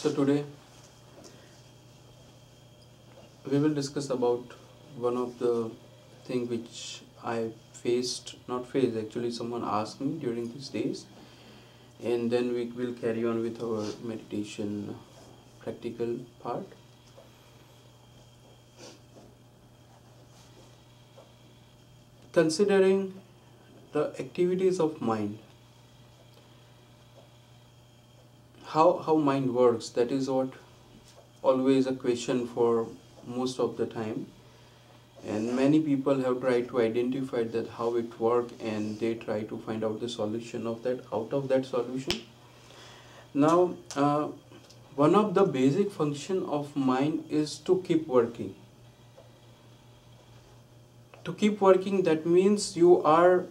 So today we will discuss about one of the thing which I faced, not faced, actually someone asked me during these days, and then we will carry on with our meditation practical part. Considering the activities of mind, how mind works, that is what always a question for most of the time, and many people have tried to identify that how it works, and they try to find out the solution of that out of that solution. Now one of the basic function of mind is to keep working. To keep working, that means you are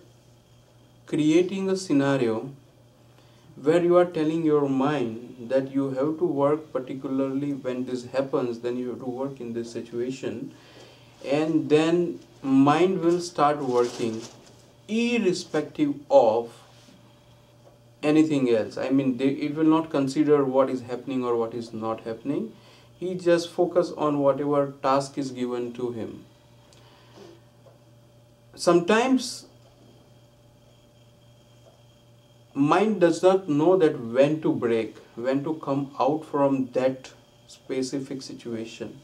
creating a scenario where you are telling your mind that you have to work, particularly when this happens, then you have to work in this situation, and then mind will start working irrespective of anything else. I mean, it will not consider what is happening or what is not happening. He just focus on whatever task is given to him. Sometimes mind does not know that when to break, when to come out from that specific situation.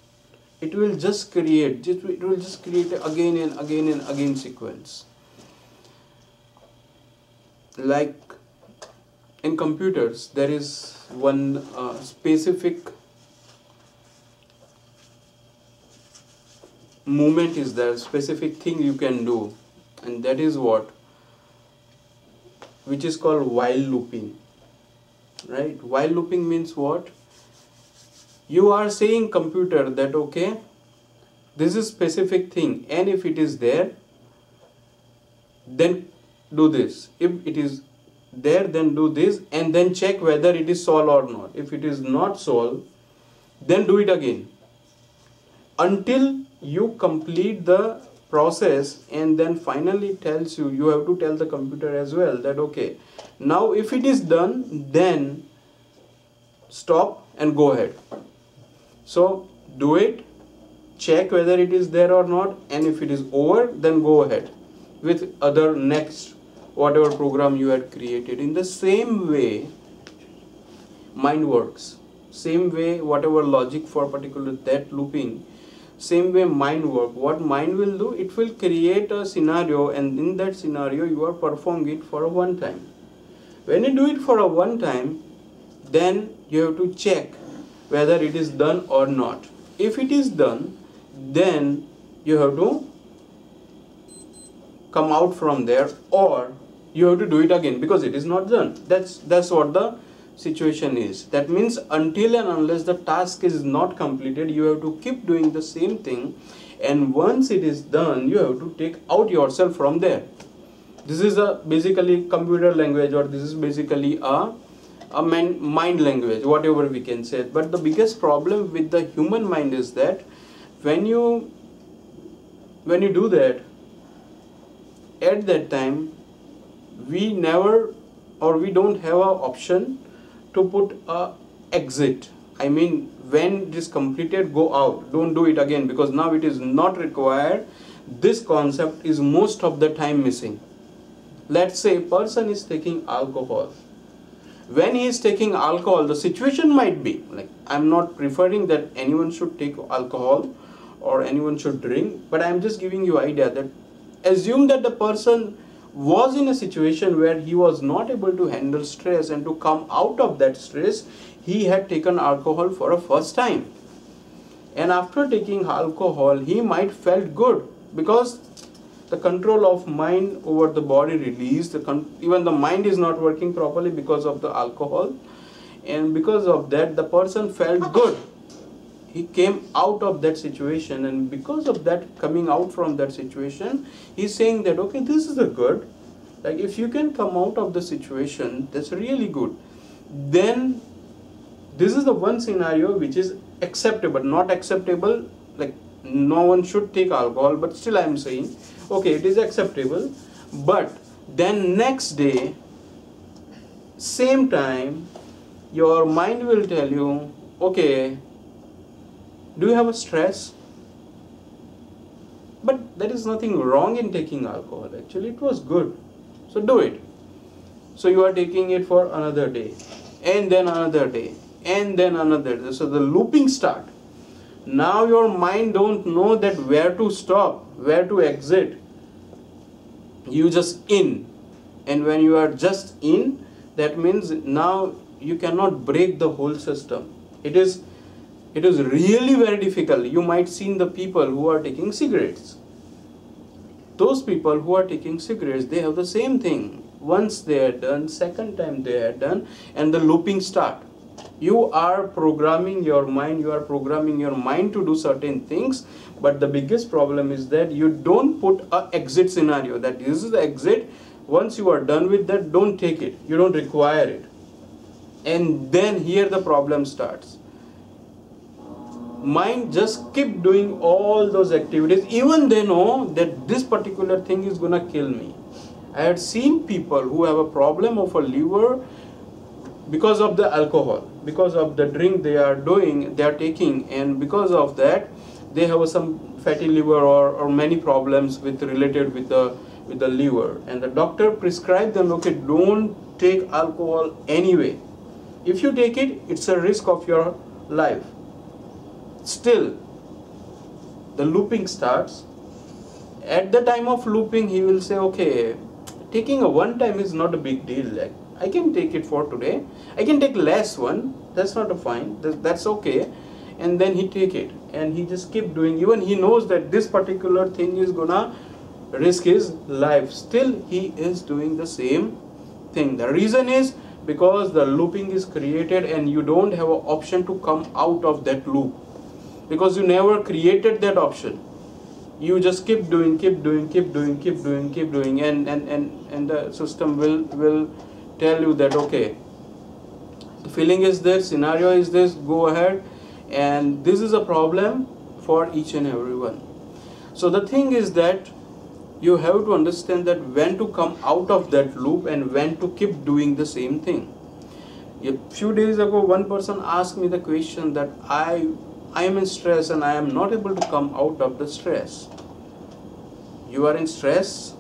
It will just create again and again and again sequence. Like in computers, there is one specific movement is there, specific thing you can do, and that is which is called while looping, right? While looping means what? You are saying computer that okay, this is specific thing, and if it is there, then do this. If it is there, then do this, and then check whether it is solved or not. If it is not solved, then do it again until you complete the process, and then finally tells you have to tell the computer as well that okay, now if it is done, then stop and go ahead. So do it, check whether it is there or not, and if it is over, then go ahead with other next whatever program you had created. In the same way mind works, same way whatever logic for particular that looping, same way mind work. What mind will do, it will create a scenario, and in that scenario you are performing it for a one time. When you do it for a one time, then you have to check whether it is done or not. If it is done, then you have to come out from there, or you have to do it again because it is not done. That's what the situation is. That means until and unless the task is not completed, you have to keep doing the same thing, and once it is done, you have to take out yourself from there. This is a basically computer language, or this is basically a mind language, whatever we can say. But the biggest problem with the human mind is that when you do that, at that time we never, or we don't have an option to put a exit. I mean, when it is completed, go out, don't do it again, because now it is not required. This concept is most of the time missing. Let's say a person is taking alcohol. When he is taking alcohol, the situation might be like, I'm not referring that anyone should take alcohol or anyone should drink, but I'm just giving you idea that assume that the person was in a situation where he was not able to handle stress, and to come out of that stress, he had taken alcohol for a first time, and after taking alcohol he might felt good because the control of mind over the body released, even the mind is not working properly because of the alcohol, and because of that the person felt good. He came out of that situation, and because of that coming out from that situation, he's saying that okay, this is a good, like if you can come out of the situation, that's really good. Then this is the one scenario which is acceptable. Not acceptable, like no one should take alcohol, but still I am saying okay, it is acceptable. But then next day, same time, your mind will tell you okay, do you have a stress? But there is nothing wrong in taking alcohol. Actually, it was good. So do it. So you are taking it for another day, and then another day, and then another day. So the looping start. Now your mind don't know that where to stop, where to exit. You just in. And when you are just in, that means now you cannot break the whole system. It is really very difficult. You might see the people who are taking cigarettes. Those people who are taking cigarettes, they have the same thing. Once they are done, second time they are done, and the looping start. You are programming your mind to do certain things, but the biggest problem is that you don't put an exit scenario, that this is the exit. Once you are done with that, don't take it. You don't require it. And then here the problem starts. Mind just keep doing all those activities, even they know that this particular thing is gonna kill me. I had seen people who have a problem of a liver because of the alcohol, because of the drink they are taking, and because of that they have some fatty liver or many problems related with the liver, and the doctor prescribed them, okay, don't take alcohol anyway. If you take it, it's a risk of your life. Still, the looping starts. At the time of looping, he will say, okay, taking a one time is not a big deal. Like, I can take it for today. I can take less one. That's not a fine. That's okay. And then he take it, and he just keep doing. Even he knows that this particular thing is gonna risk his life. Still, he is doing the same thing. The reason is because the looping is created, and you don't have an option to come out of that loop, because you never created that option. You just keep doing, and the system will tell you that, okay, the feeling is this, scenario is this, go ahead, and this is a problem for each and everyone. So the thing is that you have to understand that when to come out of that loop and when to keep doing the same thing. A few days ago, one person asked me the question that I am in stress and I am not able to come out of the stress. You are in stress,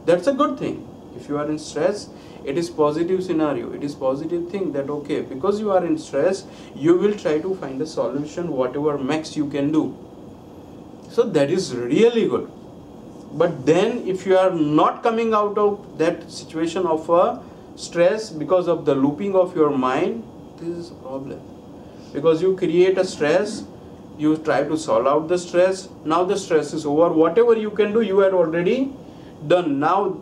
that's a good thing. If you are in stress, it is positive scenario, it is positive thing that, okay, because you are in stress, you will try to find a solution, whatever max you can do. So that is really good. But then if you are not coming out of that situation of a stress because of the looping of your mind, this is a problem. Because you create a stress, you try to solve out the stress, now the stress is over, whatever you can do, you are already done. Now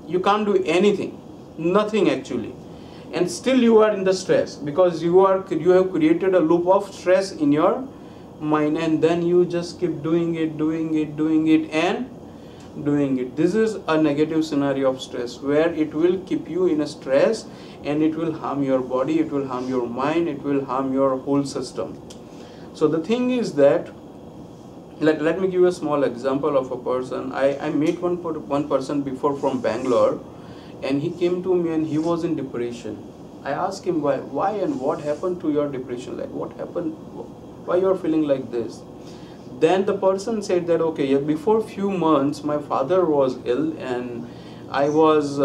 you can't do anything, nothing actually, and still you are in the stress because you have created a loop of stress in your mind, and then you just keep doing it, and doing it. This is a negative scenario of stress where it will keep you in a stress, and it will harm your body, it will harm your mind, it will harm your whole system. So the thing is that, let me give you a small example of a person. I met one person before from Bangalore, and he came to me and he was in depression. I asked him why and what happened to your depression, like what happened, why you are feeling like this. Then the person said that, okay, before few months my father was ill, and I was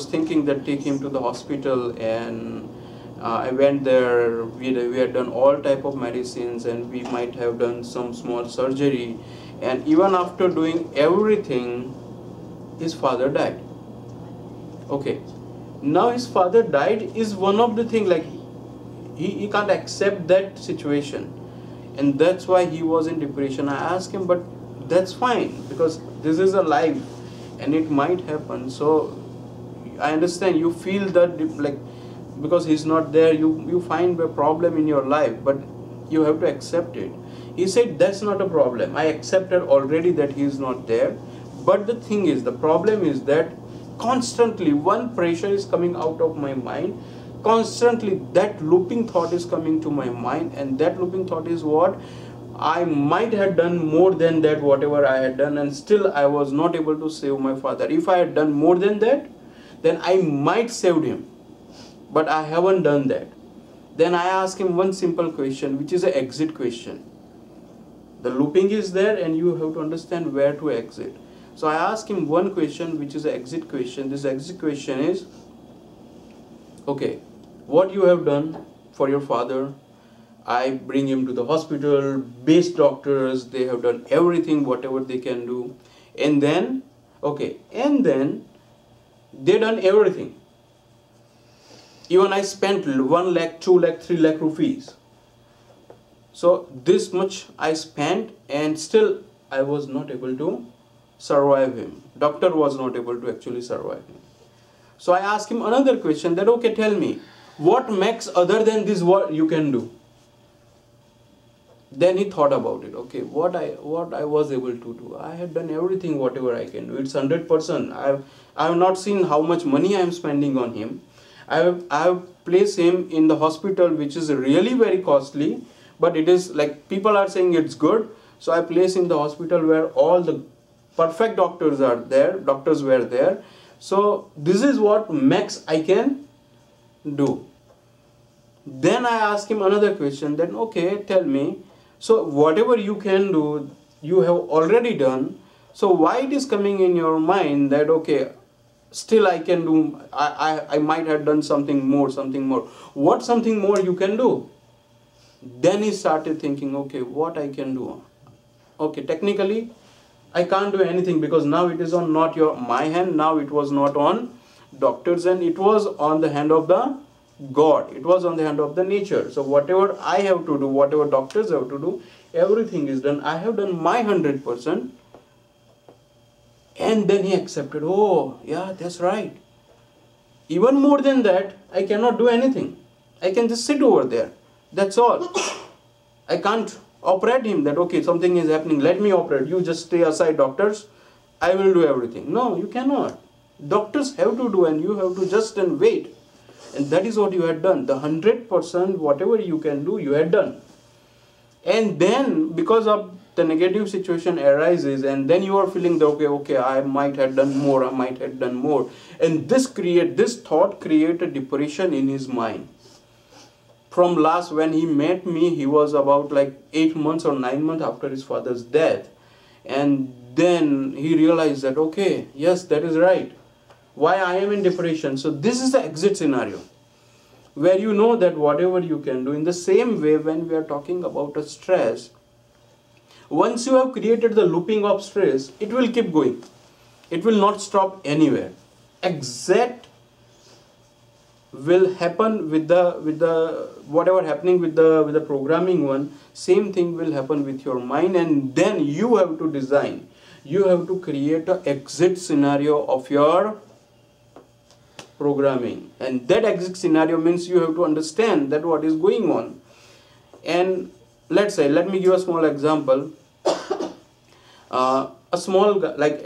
thinking that take him to the hospital, and I went there. We had done all type of medicines, and we might have done some small surgery, and even after doing everything, his father died. Okay, now his father died is one of the things, like he can't accept that situation, and that's why he was in depression. I asked him, but that's fine, because this is a life and it might happen. So I understand you feel that, like, because he's not there, you find a problem in your life, but you have to accept it. He said, that's not a problem, I accepted already that he is not there. But the thing is, the problem is that constantly one pressure is coming out of my mind, constantly that looping thought is coming to my mind, and that looping thought is what I might have done more than that, whatever I had done, and still I was not able to save my father. If I had done more than that, then I might saved him, but I haven't done that. Then I ask him one simple question, which is an exit question. The looping is there and you have to understand where to exit. So I ask him one question, which is an exit question. This exit question is, okay, what you have done for your father? I bring him to the hospital, best doctors, they have done everything, whatever they can do. And then, okay, and then they done everything. Even I spent 1 lakh, 2 lakh, 3 lakh rupees. So this much I spent and still I was not able to survive him. Doctor was not able to actually survive him. So I asked him another question that, okay, tell me, what makes other than this what you can do? Then he thought about it. Okay, what I was able to do. I had done everything, whatever I can do. It's 100%. I have not seen how much money I am spending on him. I have placed him in the hospital, which is really very costly, but it is like people are saying it's good. So I place in the hospital where all the perfect doctors are there. Doctors were there. So this is what max I can do. Then I ask him another question. Then okay, tell me. So whatever you can do, you have already done. So why it is coming in your mind that okay, still I can do, I might have done something more. What something more you can do? Then he started thinking, okay, what I can do? Okay, technically, I can't do anything because now it is on not my hand. Now it was not on doctor's hand. It was on the hand of the God. It was on the hand of the nature. So whatever I have to do, whatever doctors have to do, everything is done. I have done my 100%. And then he accepted, oh, yeah, that's right. Even more than that, I cannot do anything. I can just sit over there. That's all. I can't operate him that, okay, something is happening, let me operate. You just stay aside, doctors. I will do everything. No, you cannot. Doctors have to do and you have to just and wait. And that is what you had done. The 100%, whatever you can do, you had done. And then, because of the negative situation arises, and then you are feeling that, okay, I might have done more, And this thought create a depression in his mind. From last, when he met me, he was about like 8 months or 9 months after his father's death. And then he realized that, okay, yes, that is right. Why I am in depression? So this is the exit scenario, where you know that whatever you can do. In the same way, when we are talking about a stress, once you have created the looping of stress, it will keep going. It will not stop anywhere. Exact will happen with the whatever happening with the programming one. Same thing will happen with your mind, and then you have to design. You have to create an exit scenario of your programming, and that exit scenario means you have to understand that what is going on. And let's say, let me give a small example. A small guy, like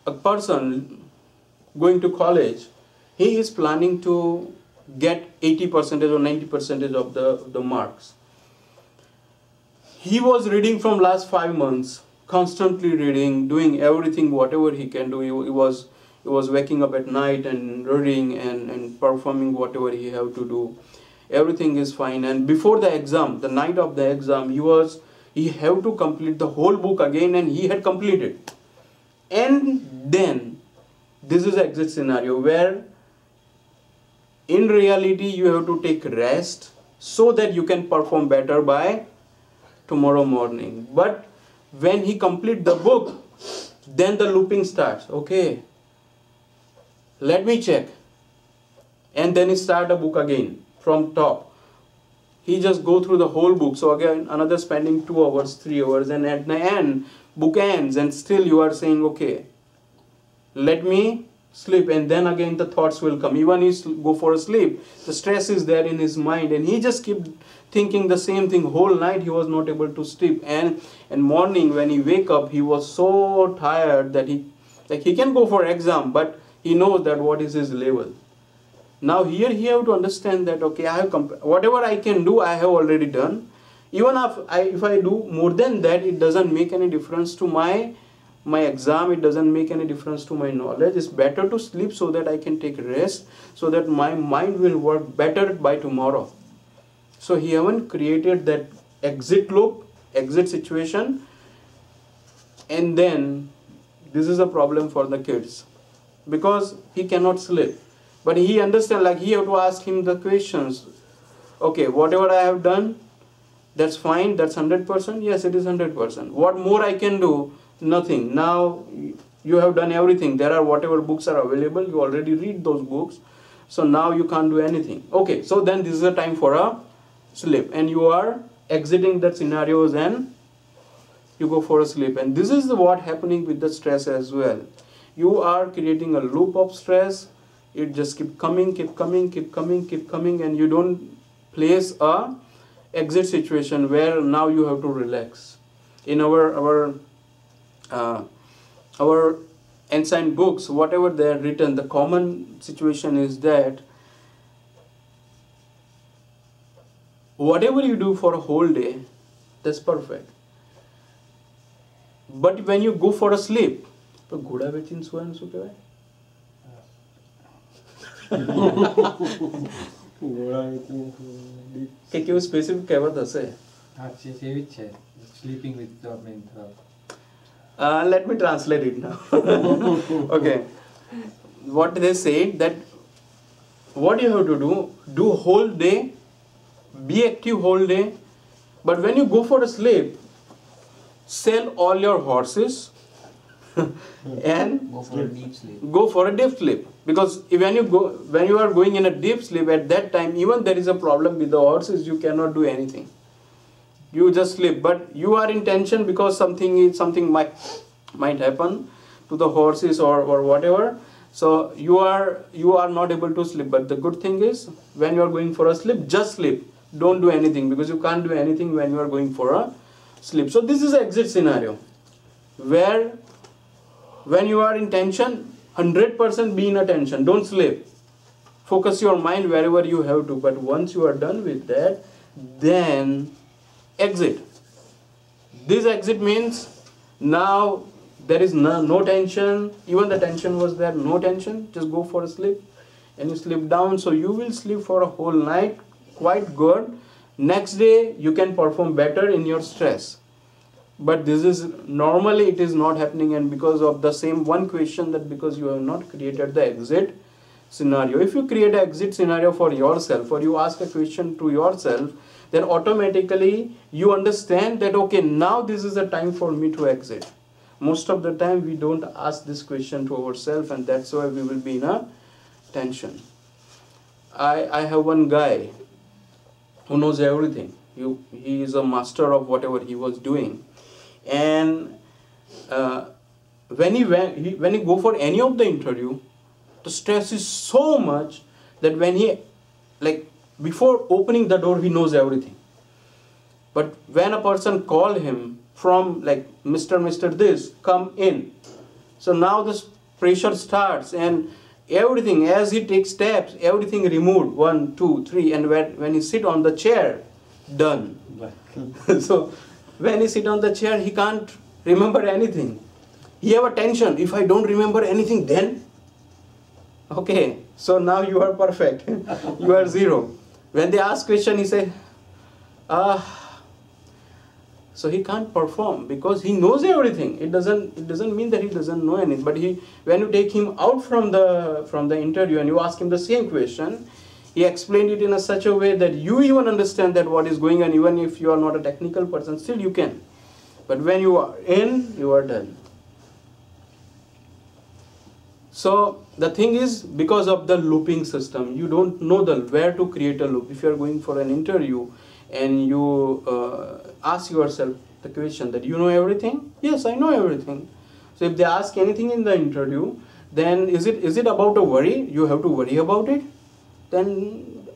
a person going to college, he is planning to get 80% or 90% of the marks. He was reading from last 5 months, constantly reading, doing everything, whatever he can do. He was waking up at night and reading and performing whatever he have to do. Everything is fine. And before the exam, the night of the exam, he have to complete the whole book again, and he had completed. And then this is the exit scenario where in reality you have to take rest so that you can perform better by tomorrow morning. But when he complete the book, then the looping starts. Okay, let me check. And then he start a book again from top. He just go through the whole book. So again, another spending 2 hours, 3 hours, and at the end, book ends, and still you are saying, okay, let me sleep. And then again the thoughts will come. Even he go for a sleep, the stress is there in his mind, and he just keep thinking the same thing. Whole night he was not able to sleep, and morning when he wake up, he was so tired that he can go for exam, but he knows that what is his level. Now here he have to understand that, okay, I have whatever I can do, I have already done. Even if I do more than that, it doesn't make any difference to my exam. It doesn't make any difference to my knowledge. It's better to sleep so that I can take rest, so that my mind will work better by tomorrow. So he haven't created that exit loop, exit situation, and then this is a problem for the kids because he cannot sleep. But he understand, like he have to ask him the questions. Okay, whatever I have done, that's fine, that's 100%. Yes, it is 100%. What more I can do? Nothing. Now you have done everything. There are whatever books are available. You already read those books. So now you can't do anything. Okay, so then this is a time for a sleep, and you are exiting that scenarios and you go for a sleep. And this is what happening with the stress as well. You are creating a loop of stress. It just keep coming, keep coming, keep coming, keep coming, and you don't place a exit situation where now you have to relax. In our ancient books, whatever they are written, the common situation is that whatever you do for a whole day, that's perfect. But when you go for a sleep, તો ઘોડા વેચીને સુવાનું શું કહેવાય? કે કેવું specific કહેવત હશે? હા છે એવી જ છે, sleeping with the man throb. Let me translate it now. Okay. What they say that what you have to do whole day, be active whole day, but when you go for a sleep, sell all your horses and Go for a deep sleep. go for a deep sleep. Because when you are going in a deep sleep, at that time even there is a problem with the horses, you cannot do anything. You just sleep, but you are in tension because something might happen to the horses or whatever. So you are not able to sleep. But the good thing is, when you are going for a sleep, just sleep. Don't do anything, because you can't do anything when you are going for a sleep. So this is an exit scenario where when you are in tension, 100% be in attention. Don't sleep. Focus your mind wherever you have to. But once you are done with that, then exit. This exit means now there is no tension. Even the tension was there, no tension. Just go for a sleep and you sleep down. So you will sleep for a whole night quite good. Next day you can perform better in your stress. But this is normally it is not happening, and because of the same one question, that because you have not created the exit scenario. If you create an exit scenario for yourself, or you ask a question to yourself, then automatically you understand that okay, now this is the time for me to exit. Most of the time we don't ask this question to ourselves, and that's why we will be in a tension. I have one guy who knows everything. He is a master of whatever he was doing, and when he go for any of the interview, the stress is so much that when he, like, before opening the door he knows everything. But when a person call him from, like, Mr. this, come in, so now this pressure starts, and everything, as he takes steps, everything removed, 1, 2, 3, and when he sit on the chair, done. So when he sit on the chair, he can't remember anything. He have a tension. If I don't remember anything, then okay, so now you are perfect. You are zero. When they ask question, he say, so he can't perform because he knows everything. It doesn't mean that he doesn't know anything. But when you take him out from the interview and you ask him the same question, he explained it in a such a way that you even understand that what is going on. Even if you are not a technical person, still you can. But when you are in, you are done. So the thing is, because of the looping system, you don't know where to create a loop. If you are going for an interview and you ask yourself the question that you know everything, yes, I know everything. So if they ask anything in the interview, then is it about a worry? You have to worry about it. Then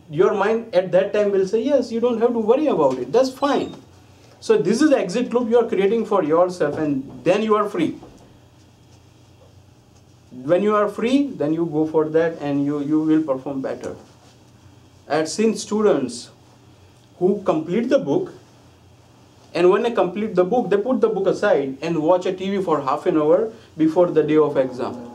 your mind at that time will say, yes, you don't have to worry about it. That's fine. So this is the exit loop you are creating for yourself, and then you are free. When you are free, then you go for that and you will perform better. I had seen students who complete the book, and when they complete the book, they put the book aside and watch a TV for half an hour before the day of exam.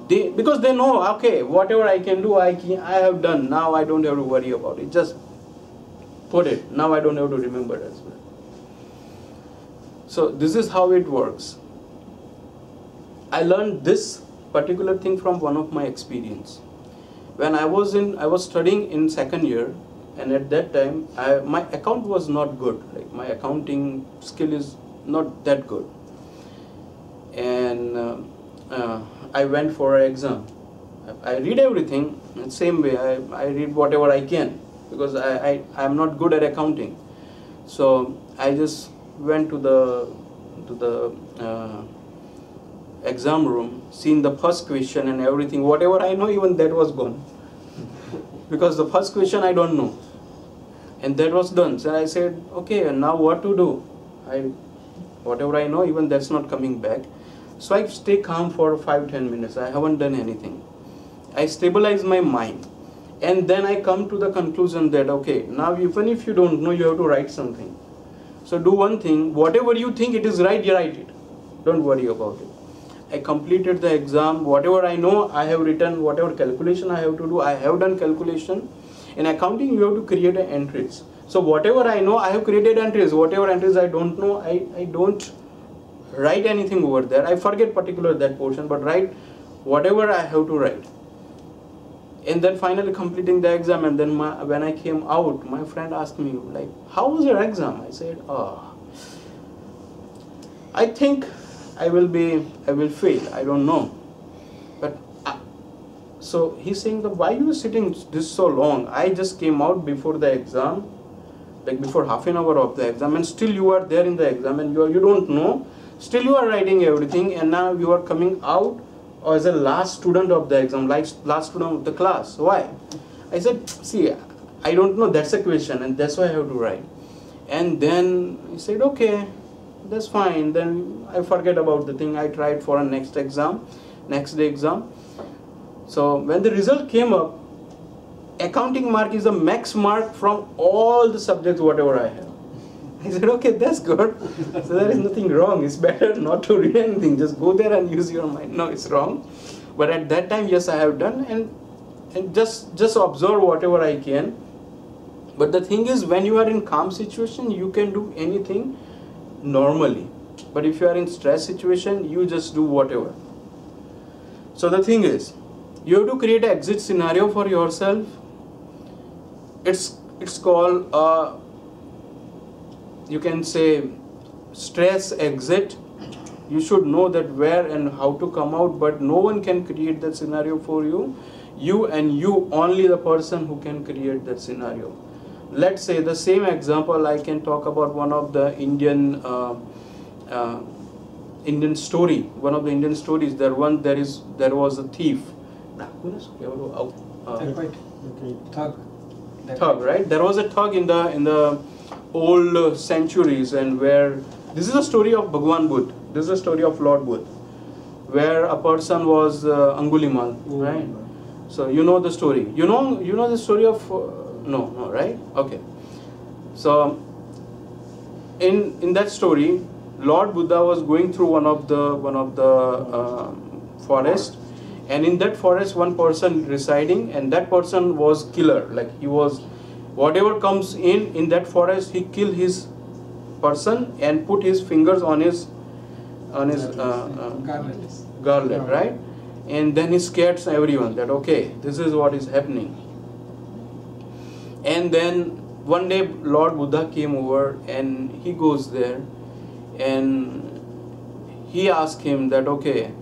Because they know, okay, whatever I can do, I have done. Now I don't have to worry about it. Just put it. Now I don't have to remember as well. So this is how it works. I learned this particular thing from one of my experience. When I was studying in second year, and at that time my account was not good. Like my accounting skill is not that good, and I went for an exam. I read everything in the same way. I read whatever I can because I'm not good at accounting. So I just went to the exam room, seen the first question and everything. Whatever I know, even that was gone. Because the first question I don't know. And that was done. So I said, okay, and now what to do? Whatever I know, even that's not coming back. So I stay calm for 5-10 minutes. I haven't done anything. I stabilize my mind. And then I come to the conclusion that, okay, now even if you don't know, you have to write something. So do one thing, whatever you think it is right, you write it. Don't worry about it. I completed the exam. Whatever I know, I have written. Whatever calculation I have to do, I have done calculation. In accounting, you have to create entries. So whatever I know, I have created entries. Whatever entries I don't know, I don't write anything over there. I forget particular that portion, but write whatever I have to write. And then finally completing the exam, and then when I came out, my friend asked me, like, how was your exam? I said, I think I will fail. I don't know. But so he's saying that why you were sitting this so long? I just came out before the exam, like before half an hour of the exam, and still you are there in the exam, and you don't know. Still you are writing everything, and now you are coming out as a last student of the exam, like last student of the class. Why? I said, see, I don't know. That's a question, and that's why I have to write. And then he said, okay, that's fine. Then I forget about the thing. I tried for a next day exam. So when the result came up, accounting mark is the max mark from all the subjects whatever I have. I said, okay, that's good. So there is nothing wrong. It's better not to read anything. Just go there and use your mind. No, it's wrong. But at that time, yes, I have done, and just observe whatever I can. But the thing is, when you are in calm situation, you can do anything normally. But if you are in stress situation, you just do whatever. So the thing is, you have to create an exit scenario for yourself. It's called you can say stress exit. You should know that where and how to come out, but no one can create that scenario for you. You and you only the person who can create that scenario. Let's say the same example I can talk about one of the Indian story. One of the Indian stories. There was a thief. Thug, right? There was a thug in the old centuries, and where this is a story of Bhagwan Buddha. This is a story of Lord Buddha, where a person was Angulimal, right? So you know the story. You know the story of no, right? Okay. So in that story, Lord Buddha was going through one of the forest, and in that forest one person residing, and that person was killer. Like he was, whatever comes in that forest, he kill his person and put his fingers on his garland, right? And then he scares everyone that okay, this is what is happening. And then one day Lord Buddha came over, and he goes there, and he asked him that okay,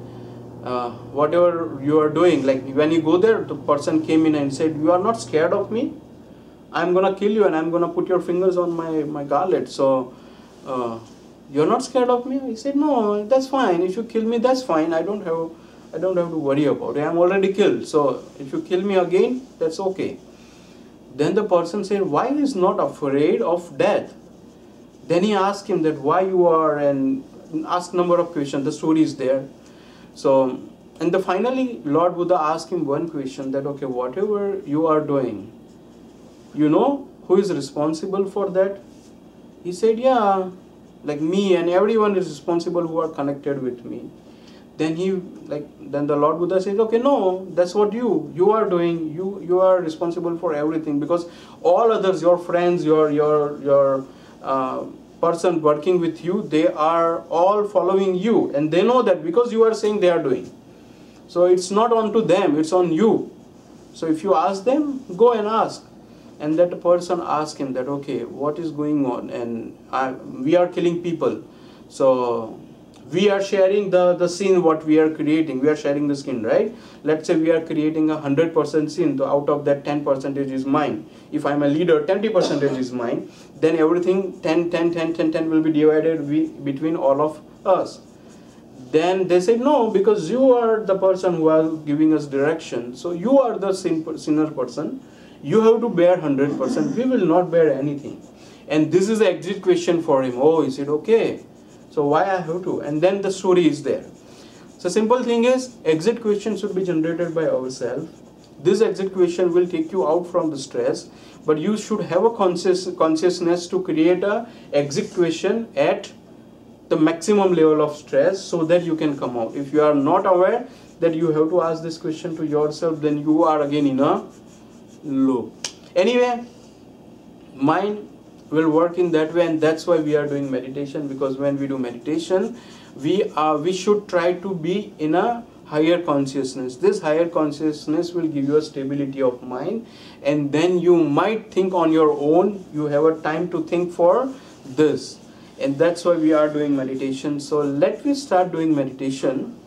whatever you are doing, like when you go there, the person came in and said, you are not scared of me? I'm gonna kill you and I'm gonna put your fingers on my garland. So you're not scared of me? He said, no, that's fine. If you kill me, that's fine. I don't have to worry about it. I'm already killed. So if you kill me again, that's okay. Then the person said, why is not afraid of death? Then he asked him that why you are, and asked number of questions. The story is there. So, and finally Lord Buddha asked him one question that okay, whatever you are doing, you know who is responsible for that? He said, yeah, like me, and everyone is responsible who are connected with me. then then the Lord Buddha says, okay, no, that's what you are doing. You are responsible for everything, because all others, your friends, your person working with you, they are all following you, and they know that because you are saying they are doing. So it's not on to them, it's on you. So if you ask them, go and ask. And that person ask him that, okay, what is going on? And we are killing people. So we are sharing the scene what we are creating. We are sharing the skin, right? Let's say we are creating 100% scene. So out of that 10% is mine. If I'm a leader, 20% is mine. Then everything 10 will be divided between all of us. Then they say, no, because you are the person who are giving us direction. So you are the sinner person. You have to bear 100%. We will not bear anything. And this is the exit question for him. Oh, he said, okay. So why I have to? And then the story is there. So simple thing is, exit question should be generated by ourselves. This exit question will take you out from the stress, but you should have a consciousness to create a exit question at the maximum level of stress so that you can come out. If you are not aware that you have to ask this question to yourself, then you are again in a loop. Anyway, mind will work in that way, and that's why we are doing meditation, because when we do meditation, we should try to be in a higher consciousness. This higher consciousness will give you a stability of mind, and then you might think on your own. You have a time to think for this, and that's why we are doing meditation. So let me start doing meditation.